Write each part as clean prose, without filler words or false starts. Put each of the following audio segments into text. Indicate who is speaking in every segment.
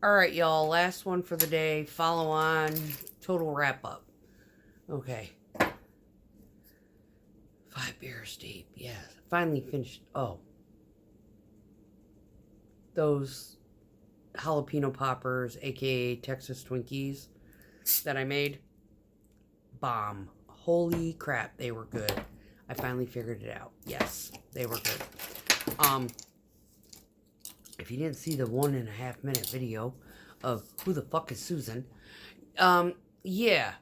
Speaker 1: All right, y'all. Last one for the day. Follow on. Total wrap up. Okay. 5 beers deep. Yeah. Finally finished. Oh. Those jalapeno poppers, aka Texas Twinkies, that I made. Bomb. Holy crap. They were good. I finally figured it out. Yes. They were good. If you didn't see the 1.5 minute video of who the fuck is Susan, yeah.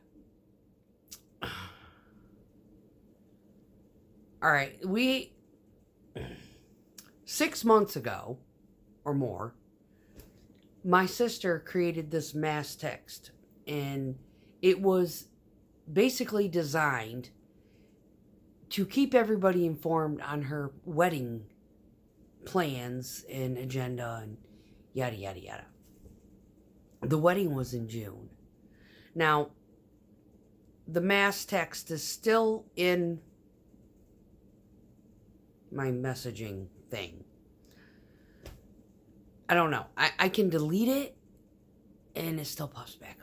Speaker 1: All right, 6 months ago or more, my sister created this mass text, and it was basically designed to keep everybody informed on her wedding plans and agenda and yada yada yada. The wedding was in June. Now, the mass text is still in my messaging thing. I don't know. I can delete it and it still pops back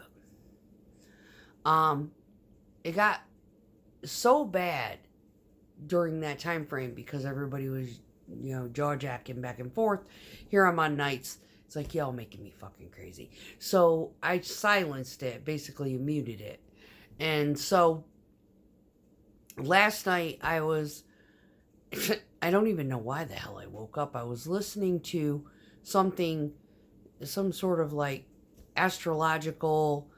Speaker 1: up. It got so bad during that time frame because everybody was, jaw jacking back and forth. Here I'm on nights. It's like, y'all making me fucking crazy. So I silenced it, basically muted it. And so last night I was, I don't even know why the hell I woke up. I was listening to something, some sort of like astrological,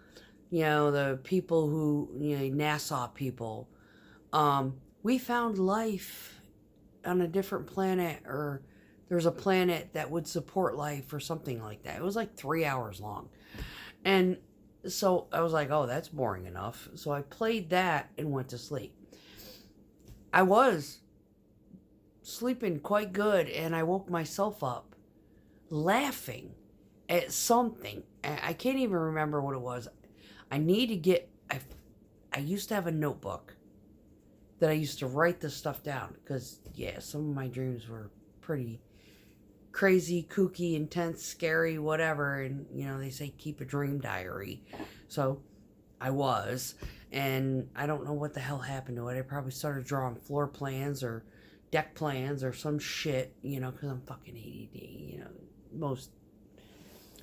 Speaker 1: the people who, NASA people, we found life on a different planet, or there's a planet that would support life or something like that. It was like 3 hours long. And so I was like, oh, that's boring enough. So I played that and went to sleep. I was sleeping quite good, and I woke myself up laughing at something. I can't even remember what it was. I need to get, I used to have a notebook that I used to write this stuff down because, yeah, some of my dreams were pretty crazy, kooky, intense, scary, whatever. And, they say keep a dream diary. So I was. And I don't know what the hell happened to it. I probably started drawing floor plans or deck plans or some shit, because I'm fucking ADD, most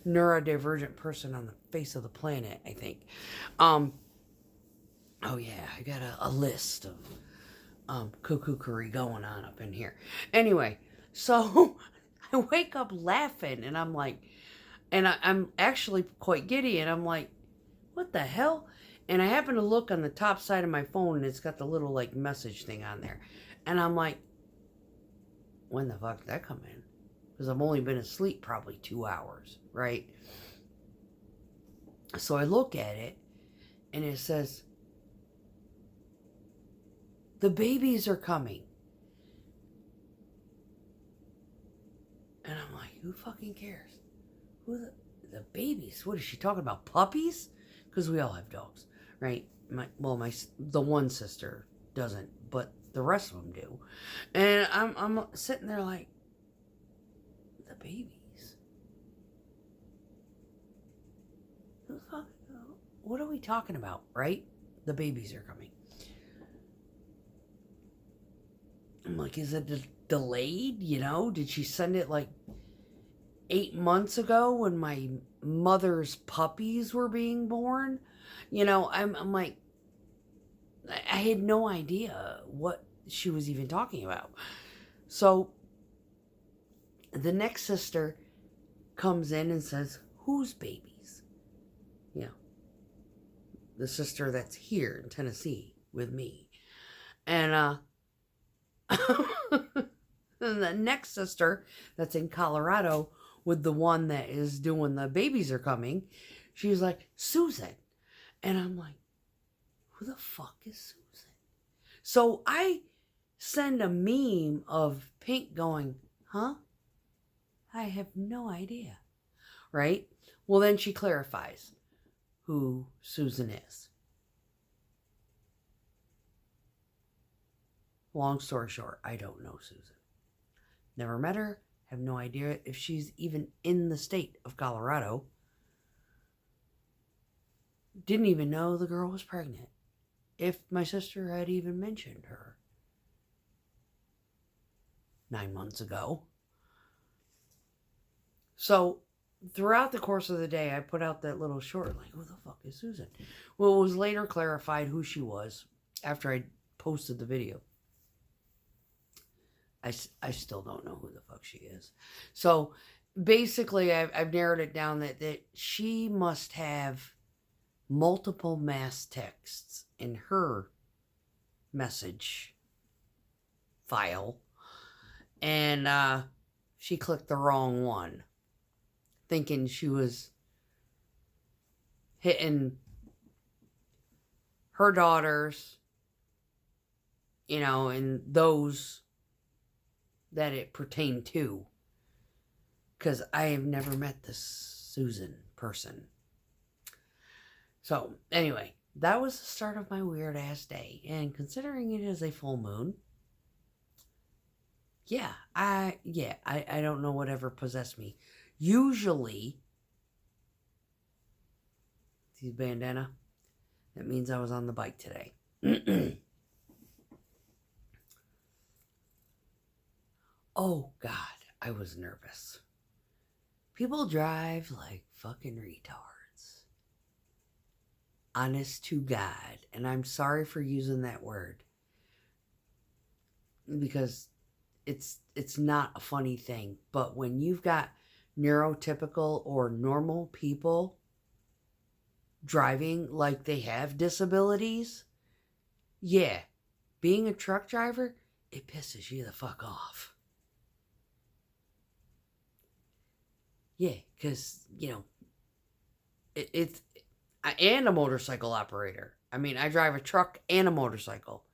Speaker 1: neurodivergent person on the face of the planet, I think. Oh yeah, I got a list of cuckoo-curry going on up in here. Anyway, so I wake up laughing, and I'm like, and I'm actually quite giddy, and I'm like, what the hell? And I happen to look on the top side of my phone, and it's got the little like message thing on there, and I'm like, when the fuck did that come in? Because I've only been asleep probably 2 hours, right? So I look at it, and it says, the babies are coming. And I'm like, who fucking cares? Who the babies? What is she talking about? Puppies? Because we all have dogs, right? The one sister doesn't, but the rest of them do. And I'm sitting there like, the babies? Who the fuck? What are we talking about, right? The babies are coming. I'm like, is it delayed? Did she send it like 8 months ago when my mother's puppies were being born? I'm like, I had no idea what she was even talking about. So the next sister comes in and says, whose babies? The sister that's here in Tennessee with me. And the next sister that's in Colorado with the one that is doing the babies are coming, she's like, Susan. And I'm like, who the fuck is Susan? So I send a meme of Pink going, huh? I have no idea. Right? Well, then she clarifies who Susan is. Long story short, I don't know Susan. Never met her. Have no idea if she's even in the state of Colorado. Didn't even know the girl was pregnant. If my sister had even mentioned her 9 months ago. So throughout the course of the day, I put out that little short, like, who the fuck is Susan? Well, it was later clarified who she was after I posted the video. I still don't know who the fuck she is. So basically, I've narrowed it down that she must have multiple mass texts in her message file. And she clicked the wrong one, thinking she was hitting her daughters, and those that it pertained to. Because I have never met this Susan person. So, anyway, that was the start of my weird ass day. And considering it is a full moon, I don't know whatever possessed me. Usually, see the bandana? That means I was on the bike today. Oh, God, I was nervous. People drive like fucking retards. Honest to God. And I'm sorry for using that word. Because it's not a funny thing. But when you've got neurotypical or normal people driving like they have disabilities, being a truck driver, it pisses you the fuck off. Yeah, because, and a motorcycle operator. I mean, I drive a truck and a motorcycle.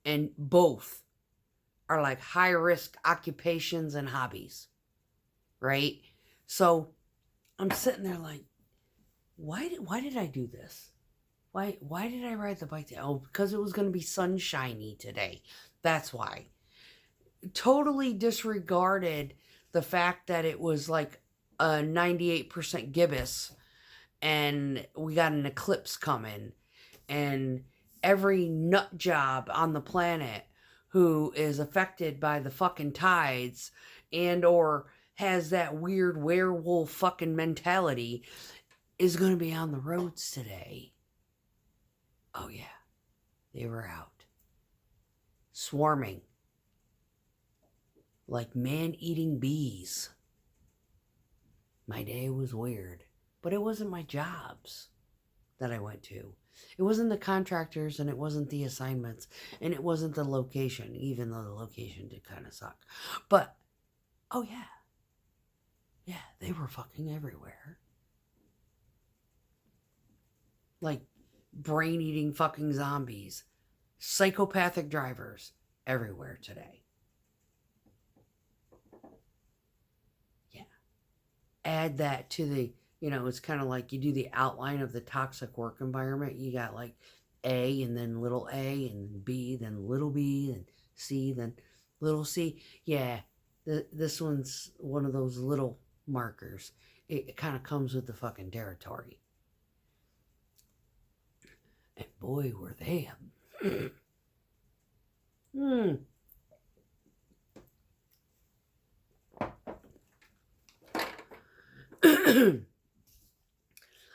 Speaker 1: And both are like high-risk occupations and hobbies. Right? So, I'm sitting there like, why did I do this? Why did I ride the bike today? Oh, because it was going to be sunshiny today. That's why. Totally disregarded the fact that it was like a 98% gibbous and we got an eclipse coming, and every nut job on the planet who is affected by the fucking tides and or has that weird werewolf fucking mentality is going to be on the roads today. Oh yeah, they were out swarming like man-eating bees. My day was weird, but it wasn't my jobs that I went to. It wasn't the contractors, and it wasn't the assignments, and it wasn't the location, even though the location did kind of suck. But, oh yeah, they were fucking everywhere. Like brain-eating fucking zombies, psychopathic drivers everywhere today. Add that to the, it's kind of like you do the outline of the toxic work environment. You got like A and then little a and B, then little b, and C, then little c. Yeah, this one's one of those little markers. It kind of comes with the fucking territory. And boy, were they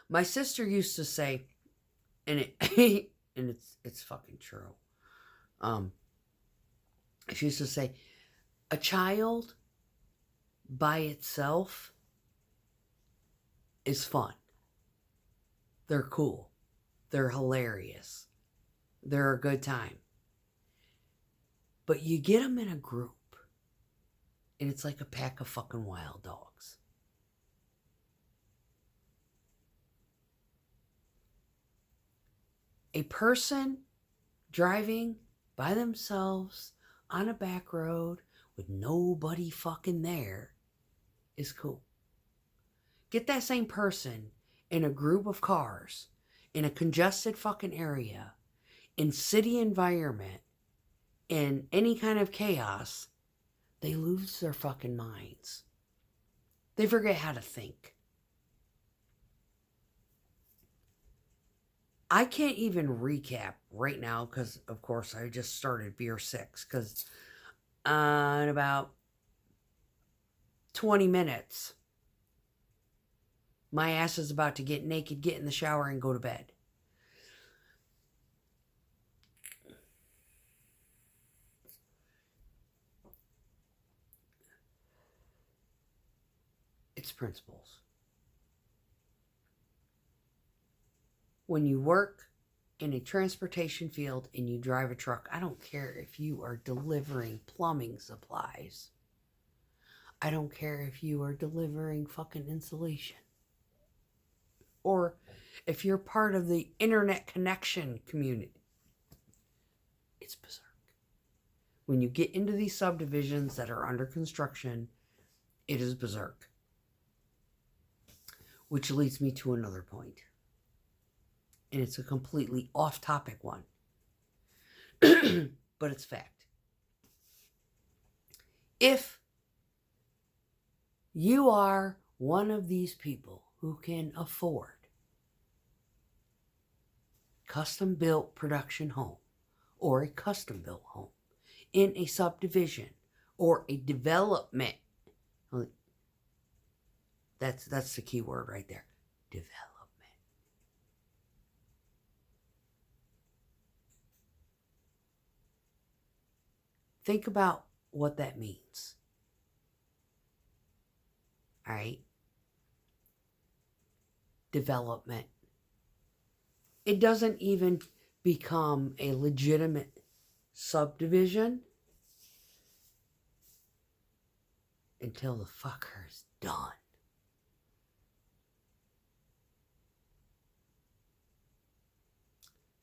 Speaker 1: My sister used to say, and it's fucking true. She used to say, a child by itself is fun. They're cool. They're hilarious. They're a good time. But you get them in a group, and it's like a pack of fucking wild dogs. A person driving by themselves on a back road with nobody fucking there is cool. Get that same person in a group of cars, in a congested fucking area, in city environment, in any kind of chaos, they lose their fucking minds. They forget how to think. I can't even recap right now because, of course, I just started Beer 6 because in about 20 minutes, my ass is about to get naked, get in the shower, and go to bed. It's principles. When you work in a transportation field and you drive a truck, I don't care if you are delivering plumbing supplies. I don't care if you are delivering fucking insulation. Or if you're part of the internet connection community. It's berserk. When you get into these subdivisions that are under construction, it is berserk. Which leads me to another point. And it's a completely off-topic one. But it's fact. If you are one of these people who can afford custom-built production home or a custom-built home in a subdivision or a development, that's the key word right there, development. Think about what that means. All right? Development. It doesn't even become a legitimate subdivision until the fucker's done.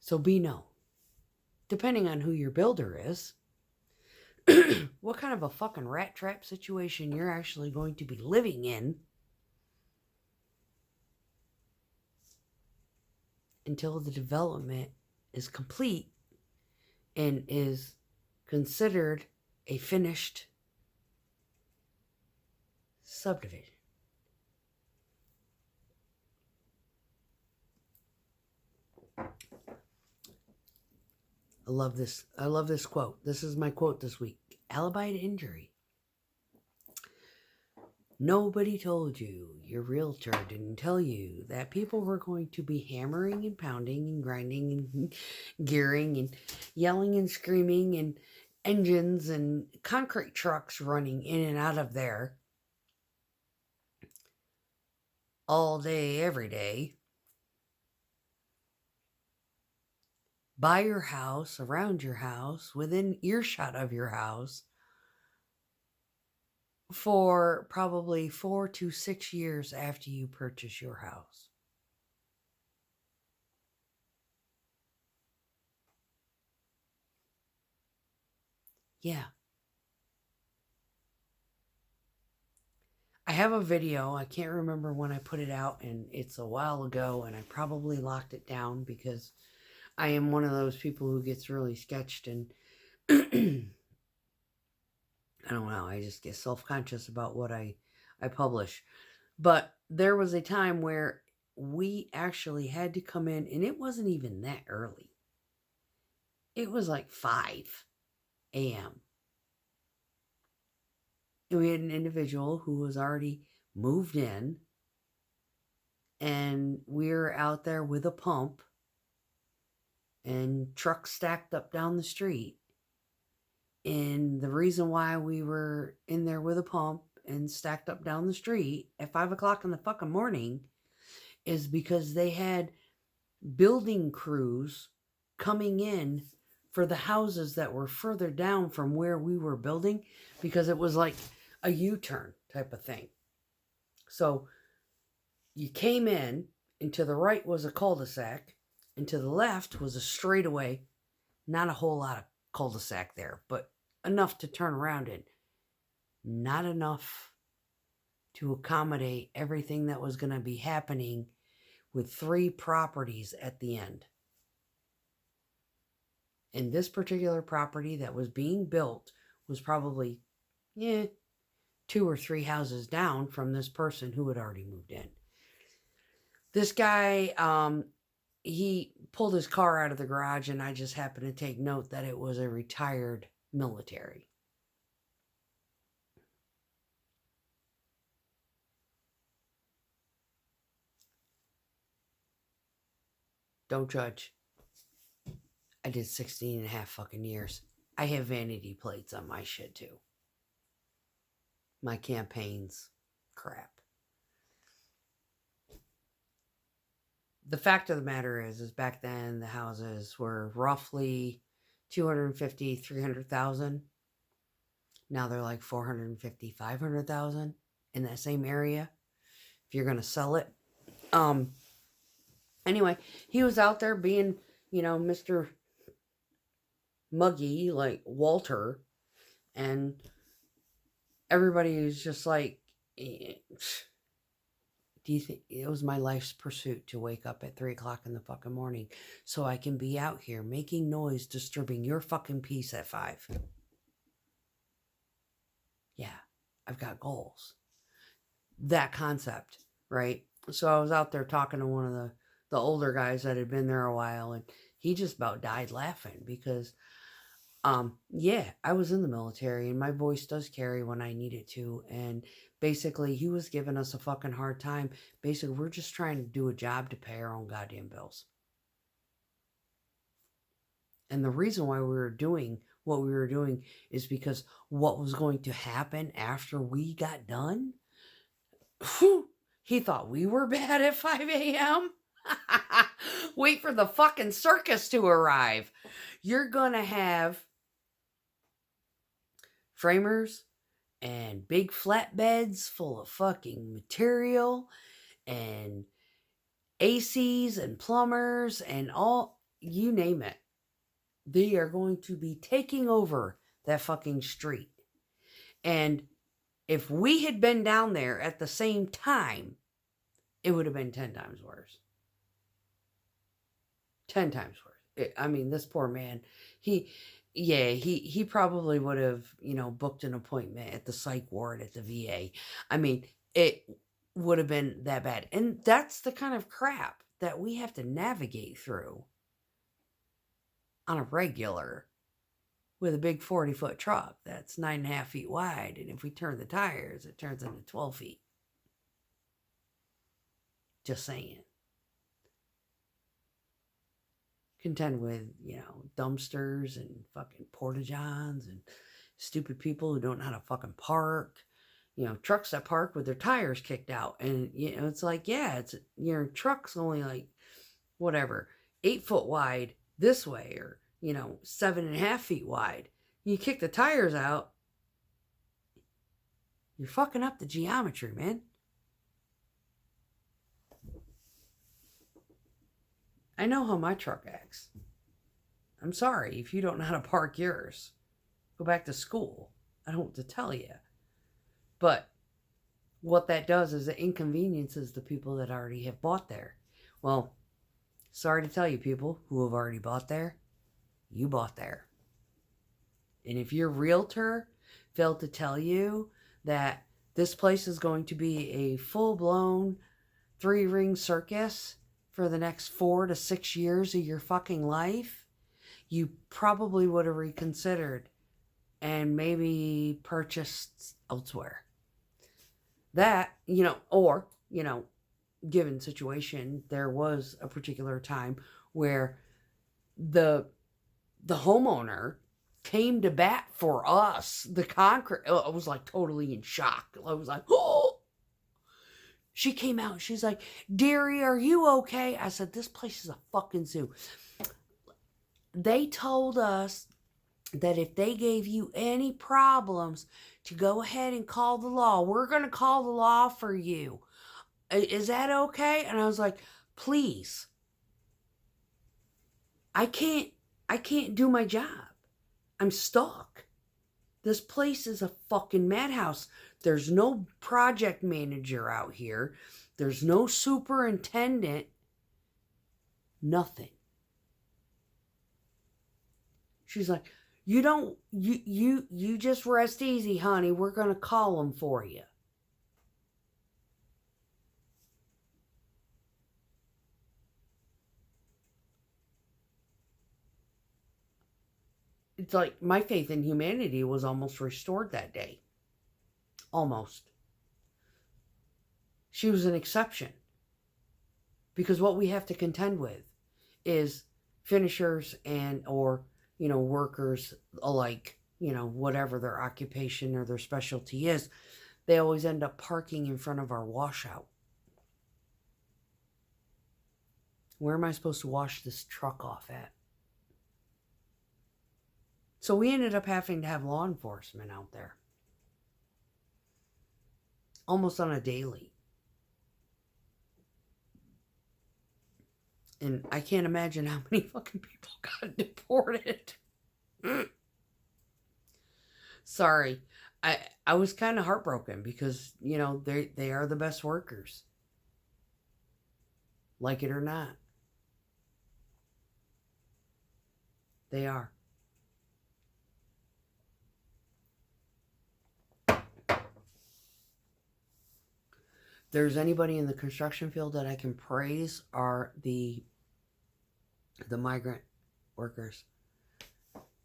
Speaker 1: So be known. Depending on who your builder is, what kind of a fucking rat trap situation you're actually going to be living in until the development is complete and is considered a finished subdivision. I love this. I love this quote. This is my quote this week. Alibi to injury. Nobody told you, your realtor didn't tell you that people were going to be hammering and pounding and grinding and gearing and yelling and screaming and engines and concrete trucks running in and out of there all day, every day. By your house, around your house, within earshot of your house, for probably 4 to 6 years after you purchase your house. Yeah. I have a video. I can't remember when I put it out, and it's a while ago, and I probably locked it down because I am one of those people who gets really sketched and I don't know, I just get self-conscious about what I publish. But there was a time where we actually had to come in, and it wasn't even that early. It was like 5 a.m. And we had an individual who was already moved in, and we were out there with a pump and trucks stacked up down the street. And the reason why we were in there with a pump and stacked up down the street at 5 o'clock in the fucking morning is because they had building crews coming in for the houses that were further down from where we were building, because it was like a U-turn type of thing. So you came in, and to the right was a cul-de-sac, and to the left was a straightaway. Not a whole lot of cul-de-sac there, but enough to turn around in. Not enough to accommodate everything that was going to be happening with 3 properties at the end. And this particular property that was being built was probably 2 or 3 houses down from this person who had already moved in. This guy, he pulled his car out of the garage, and I just happened to take note that it was a retired military. Don't judge. I did 16 and a half fucking years. I have vanity plates on my shit too. My campaigns. Crap. The fact of the matter is back then the houses were roughly 250, 300,000. Now they're like 450, 500,000 in that same area. If you're going to sell it. Anyway, he was out there being, Mr. Muggy, like Walter, and everybody was just like, do you think it was my life's pursuit to wake up at 3 o'clock in the fucking morning so I can be out here making noise, disturbing your fucking peace at 5? Yeah, I've got goals. That concept, right? So I was out there talking to one of the older guys that had been there a while, and he just about died laughing because, yeah, I was in the military and my voice does carry when I need it to. And basically, he was giving us a fucking hard time. Basically, we're just trying to do a job to pay our own goddamn bills. And the reason why we were doing what we were doing is because what was going to happen after we got done, whew, he thought we were bad at 5 a.m. Wait for the fucking circus to arrive. You're gonna have framers and big flatbeds full of fucking material and ACs and plumbers and all, you name it. They are going to be taking over that fucking street. And if we had been down there at the same time, it would have been 10 times worse. 10 times worse. This poor man, he probably would have, booked an appointment at the psych ward at the VA. It would have been that bad. And that's the kind of crap that we have to navigate through on a regular with a big 40-foot truck that's 9.5 feet wide. And if we turn the tires, it turns into 12 feet. Just saying. Contend with, dumpsters and fucking porta-johns and stupid people who don't know how to fucking park. Trucks that park with their tires kicked out. And, it's like, yeah, your truck's only like, whatever, 8 foot wide this way or, 7.5 feet wide. You kick the tires out, you're fucking up the geometry, man. I know how my truck acts. I'm sorry if you don't know how to park yours. Go back to school. I don't know what to tell you. But what that does is it inconveniences the people that already have bought there. Well, sorry to tell you, people who have already bought there, you bought there. And if your realtor failed to tell you that this place is going to be a full-blown 3-ring circus for the next 4 to 6 years of your fucking life, you probably would have reconsidered and maybe purchased elsewhere. That, or, given situation, there was a particular time where the homeowner came to bat for us. The concrete, I was like totally in shock. I was like, oh! She came out. She's like, "Dearie, are you okay?" I said, "This place is a fucking zoo." They told us that if they gave you any problems to go ahead and call the law. We're going to call the law for you. Is that okay? And I was like, please. I can't do my job. I'm stuck. This place is a fucking madhouse. There's no project manager out here. There's no superintendent. Nothing. She's like, you just rest easy, honey. We're going to call them for you. it's like my faith in humanity was almost restored that day. Almost. She was an exception. Because what we have to contend with is finishers and or, workers alike, whatever their occupation or their specialty is, they always end up parking in front of our washout. Where am I supposed to wash this truck off at? So we ended up having to have law enforcement out there. Almost on a daily. And I can't imagine how many fucking people got deported. Sorry. I was kind of heartbroken because, they are the best workers. Like it or not. They are. There's anybody in the construction field that I can praise are the migrant workers.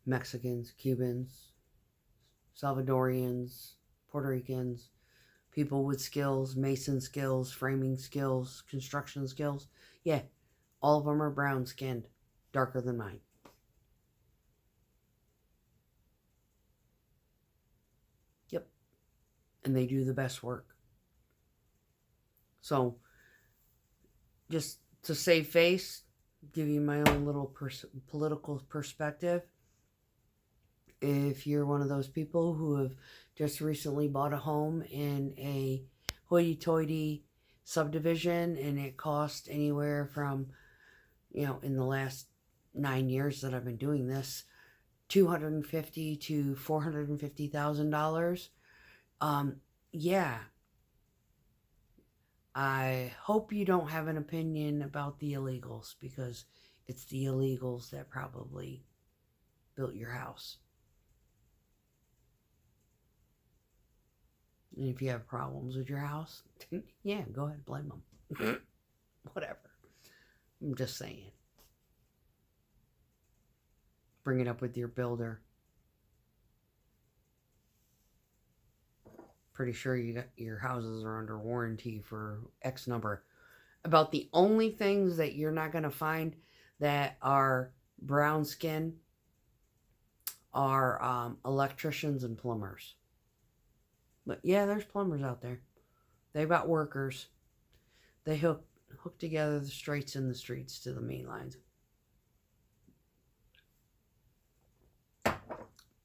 Speaker 1: Mexicans, Cubans, Salvadorians, Puerto Ricans, people with skills, mason skills, framing skills, construction skills. Yeah, all of them are brown skinned, darker than mine. Yep. And they do the best work. So, just to save face, give you my own little political perspective. If you're one of those people who have just recently bought a home in a hoity-toity subdivision and it cost anywhere from, in the last 9 years that I've been doing this, $250,000 to $450,000, yeah. I hope you don't have an opinion about the illegals, because it's the illegals that probably built your house. And if you have problems with your house, yeah, go ahead, blame them. Whatever. I'm just saying. Bring it up with your builder. Pretty sure your houses are under warranty for X number. About the only things that you're not going to find that are brown skin are electricians and plumbers. But yeah, there's plumbers out there. They've got workers. They hook together the straights in the streets to the main lines.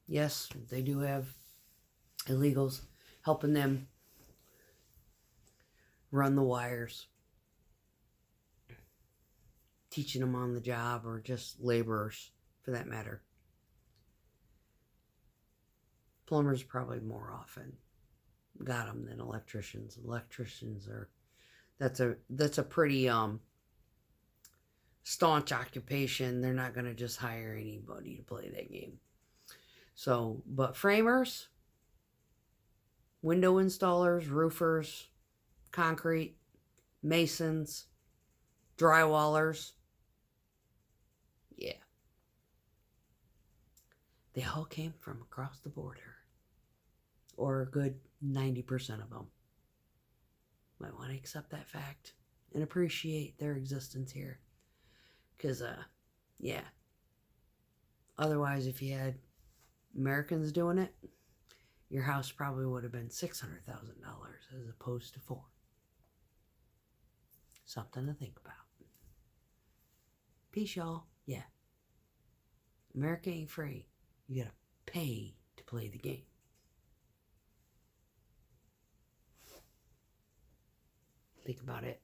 Speaker 1: Yes, they do have illegals helping them run the wires, teaching them on the job, or just laborers for that matter. Plumbers probably more often got them than electricians. Electricians are, that's a pretty staunch occupation. They're not going to just hire anybody to play that game. So, but framers, window installers, roofers, concrete, masons, drywallers, yeah, they all came from across the border, or a good 90% of them. Might want to accept that fact and appreciate their existence here, because yeah, otherwise if you had Americans doing it, your house probably would have been $600,000 as opposed to $4. Something to think about. Peace, y'all. Yeah. America ain't free. You gotta pay to play the game. Think about it.